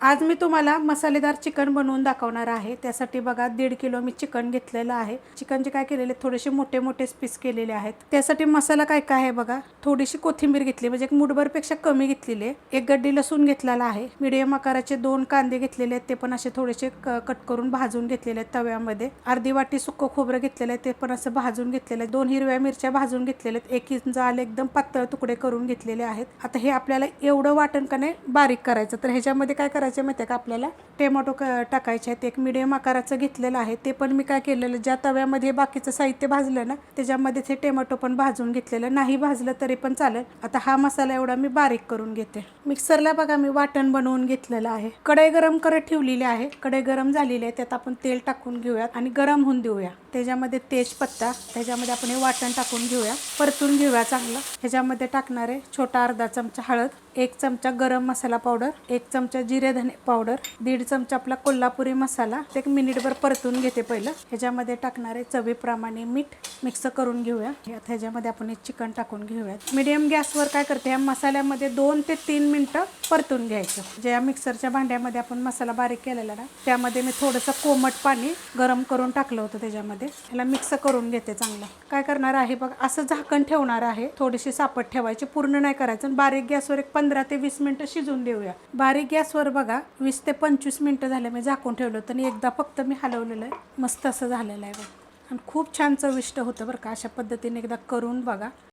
आज मी तुम्हाला मसालेदार चिकन बनवून दाखवणार आहे। त्यासाठी बघा 1.5 किलो मी चिकन घेतलेलं आहे। चिकनचे काय केलेले थोडेसे मोठे मोठे पीस केलेले आहेत। त्यासाठी मसाला काय काय आहे बघा, थोडीशी कोथिंबीर घेतली म्हणजे एक मुठभर पेक्षा कमी घेतलेली आहे। एक गड्डी लसूण घेतलेला आहे। मीडियम आकाराचे 2 कांदे घेतलेले आहेत, ते पण असे थोडेसे कट करून भाजून घेतलेले आहेत तव्यामध्ये। अर्धी वाटी सुक्क खोबरं घेतलेलं आहे, ते पण असं भाजून घेतलेलं आहे। 2 हिरव्या मिरच्या भाजून घेतलेल्या आहेत। 1 इंच आले एकदम पातळ तुकडे करून घेतलेले आहेत। आता हे आपल्याला एवढं वाटण का नाही बारीक करायचं, तर ह्याच्यामध्ये काय करायचं माहिती आहे का, आपल्याला टोमॅटो टाकायचे आहेत। एक मीडियम आकाराचं घेतलेलं आहे, ते पण मी काय केलेलं, ज्या तव्यामध्ये बाकीचं साहित्य भाजलं ना त्याच्यामध्ये ते टोमॅटो पण भाजून घेतलेलं, नाही भाजलं तरी पण चालेल। आता हा मसाला एवढा मी बारीक करून घेते। मिक्सरला बघा मी वाटण बनवून घेतलेलं आहे। कढई गरम करत ठेवलेली आहे। कढई गरम झालेली आहे, त्यात आपण तेल टाकून घेऊयात आणि गरम होऊन देऊया। त्याच्यामध्ये तेजपत्ता, त्याच्यामध्ये आपण हे वाटण टाकून घेऊया, परतून घेऊया चांगलं। ह्याच्यामध्ये टाकणार आहे छोटा अर्धा चमचा हळद, 1 चमचा गरम मसाला पावडर, 1 चमचा जिरे धने पावडर, 1.5 चमचा आपला कोल्हापुरी मसाला। एक मिनिटभर परतून घेते पहिलं। ह्याच्यामध्ये टाकणार आहे चवीप्रमाणे मीठ, मिक्स करून घेऊया। ह्याच्यामध्ये आपण हे चिकन टाकून घेऊया। मीडियम गॅसवर काय करते, या मसाल्यामध्ये 2 ते 3 मिनिटं परतून घ्यायचं। ज्या मिक्सरच्या भांड्यामध्ये आपण मसाला बारीक केलेला ना त्यामध्ये मी थोडंसं कोमट पाणी गरम करून टाकलं होतं। त्याच्यामध्ये ह्याला मिक्स करून घेते चांगलं। काय करणार आहे बघ, असं झाकण ठेवणार आहे, थोडीशी सापट ठेवायची, पूर्ण नाही करायचं। बारीक गॅसवर एक 15 ते 20 मिनिटं शिजून देऊया। बारीक गॅसवर बघा 20 ते 25 मिनिटं झाले मी झाकून ठेवलं होतं आणि एकदा फक्त मी हलवलेलं आहे। मस्त असं झालेलं आहे बघ, आणि खूप छान चविष्ट होतं बरं का। अशा पद्धतीने एकदा करून बघा।